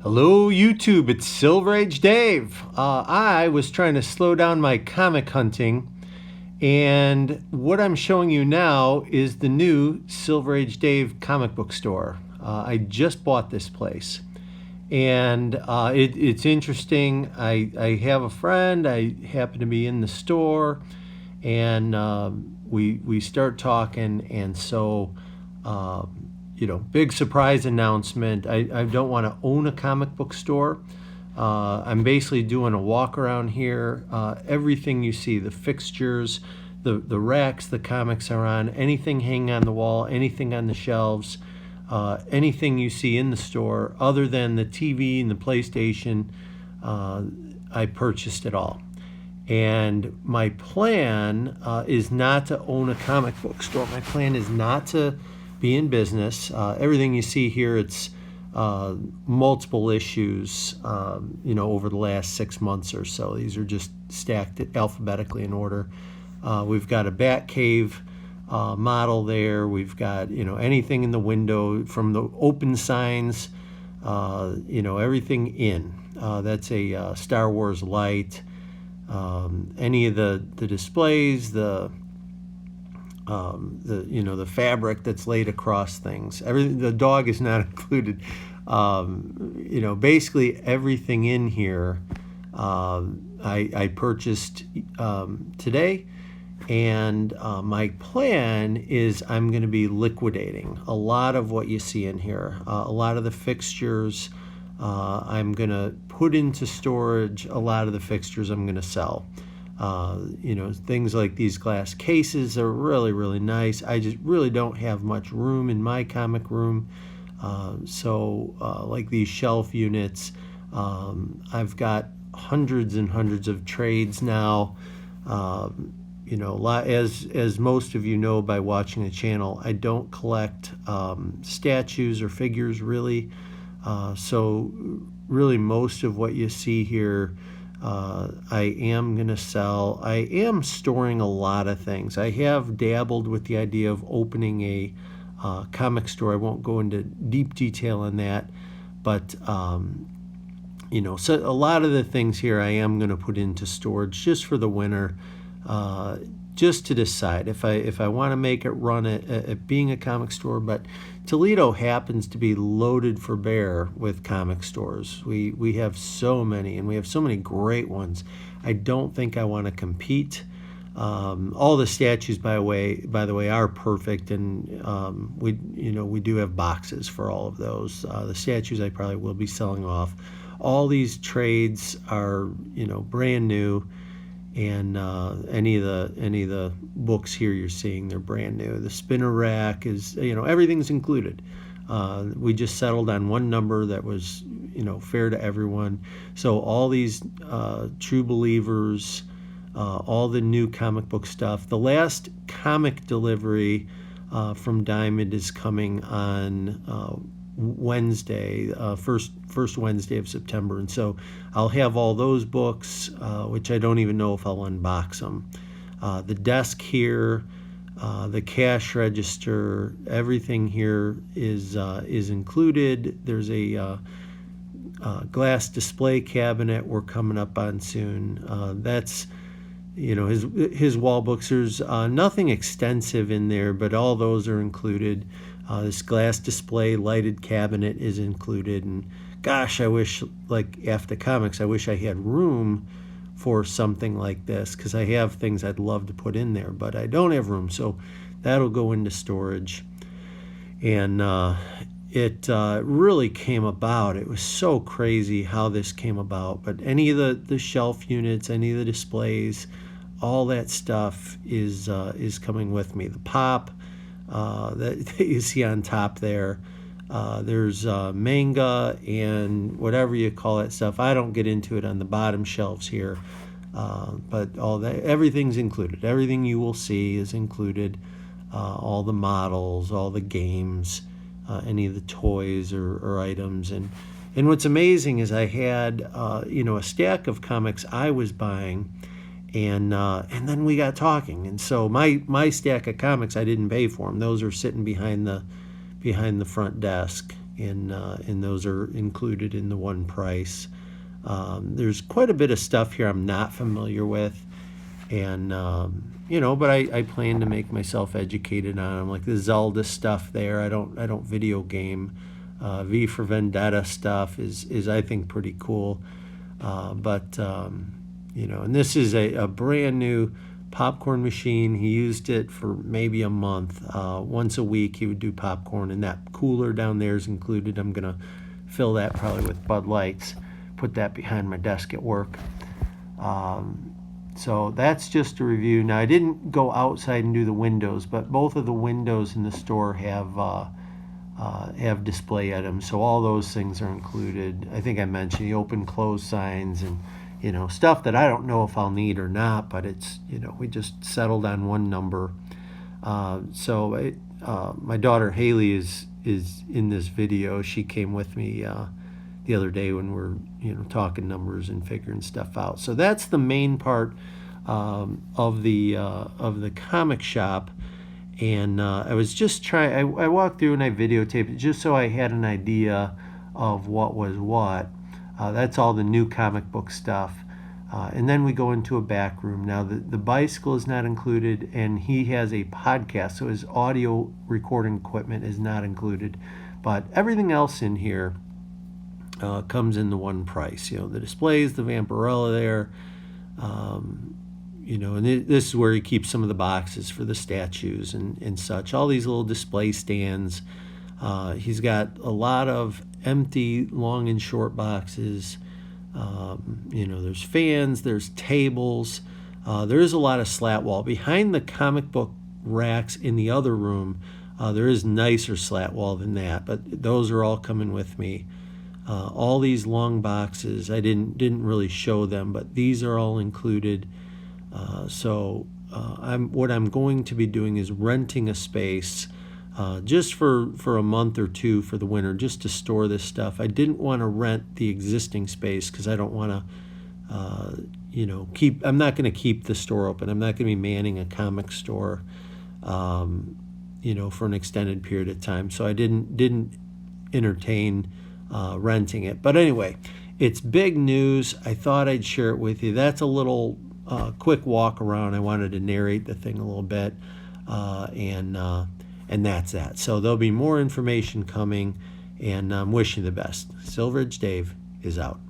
Hello YouTube, it's Silver Age Dave. I was trying to slow down my comic hunting, and what I'm showing you now is the new Silver Age Dave comic book store. I just bought this place, and it's interesting. I have a friend, I happen to be in the store, and we start talking, and so big surprise announcement. I don't want to own a comic book store. I'm basically doing a walk around here. Everything you see, the fixtures, the racks the comics are on, anything hanging on the wall, anything on the shelves, anything you see in the store other than the TV and the PlayStation, I purchased it all. And my plan is not to own a comic book store. My plan is not to be in business. Everything you see here, it's multiple issues, over the last 6 months or so. These are just stacked alphabetically in order. We've got a Batcave model there. We've got, anything in the window from the open signs, everything in. That's a Star Wars light. Any of the displays, the fabric that's laid across things. Everything, the dog is not included. Basically everything in here I purchased today, and my plan is I'm going to be liquidating a lot of what you see in here. A lot of the fixtures I'm going to put into storage. A lot of the fixtures I'm going to sell. Things like these glass cases are really, really nice. I just really don't have much room in my comic room. Like these shelf units, I've got hundreds and hundreds of trades now. As most of you know by watching the channel, I don't collect statues or figures really. So really most of what you see here I am going to sell. I am storing a lot of things. I have dabbled with the idea of opening a comic store. I won't go into deep detail on that, but so a lot of the things here I am going to put into storage just for the winter, just to decide if I want to make it run at being a comic store. But Toledo happens to be loaded for bear with comic stores. We have so many, and we have so many great ones. I don't think I want to compete. All the statues, by the way, are perfect, and we do have boxes for all of those. The statues I probably will be selling off. All these trades are brand new. And any of the books here you're seeing, they're brand new. The spinner rack is, everything's included. We just settled on one number that was, fair to everyone. So all these True Believers, all the new comic book stuff. The last comic delivery from Diamond is coming on Wednesday, first Wednesday of September, and so I'll have all those books, which I don't even know if I'll unbox them. The desk here, the cash register, everything here is included. There's a glass display cabinet we're coming up on soon. That's his wall books. There's nothing extensive in there, but all those are included. This glass display lighted cabinet is included, and gosh, I wish, like after comics, I wish I had room for something like this, because I have things I'd love to put in there, but I don't have room, so that'll go into storage. And it really came about. It was so crazy how this came about, but any of the shelf units, any of the displays, all that stuff is coming with me. The pop that you see on top there, there's manga and whatever you call that stuff. I don't get into it on the bottom shelves here, but everything's included. Everything you will see is included. All the models, all the games, any of the toys or items. And what's amazing is I had a stack of comics I was buying, and then we got talking, and so my stack of comics, I didn't pay for them. Those are sitting behind the front desk, and those are included in the one price. There's quite a bit of stuff here I'm not familiar with, and but I plan to make myself educated on them, like the Zelda stuff there. I don't video game. V for Vendetta stuff is I think pretty cool, but and this is a brand new popcorn machine. He used it for maybe a month. Once a week he would do popcorn, and that cooler down there is included. I'm gonna fill that probably with Bud Lights, put that behind my desk at work. So that's just a review. Now I didn't go outside and do the windows, but both of the windows in the store have display items, so all those things are included. I think I mentioned the open close signs and stuff that I don't know if I'll need or not, but it's we just settled on one number. So my daughter Haley is in this video. She came with me the other day when we're talking numbers and figuring stuff out. So that's the main part of the comic shop. And I was just trying, I walked through and I videotaped it just so I had an idea of what was what. That's all the new comic book stuff. And then we go into a back room. Now the bicycle is not included, and he has a podcast, so his audio recording equipment is not included. But everything else in here comes in the one price. The displays, the Vampirella there, and this is where he keeps some of the boxes for the statues and such. All these little display stands. He's got a lot of empty long and short boxes. There's fans, there's tables. There is a lot of slat wall. Behind the comic book racks in the other room, there is nicer slat wall than that, but those are all coming with me. All these long boxes, I didn't really show them, but these are all included. So what I'm going to be doing is renting a space just for a month or two for the winter, just to store this stuff. I didn't want to rent the existing space because I don't want to, I'm not going to keep the store open. I'm not going to be manning a comic store, for an extended period of time. So I didn't entertain renting it. But anyway, it's big news. I thought I'd share it with you. That's a little quick walk around. I wanted to narrate the thing a little bit, and that's that. So there'll be more information coming, and I'm wishing you the best. Silveridge Dave is out.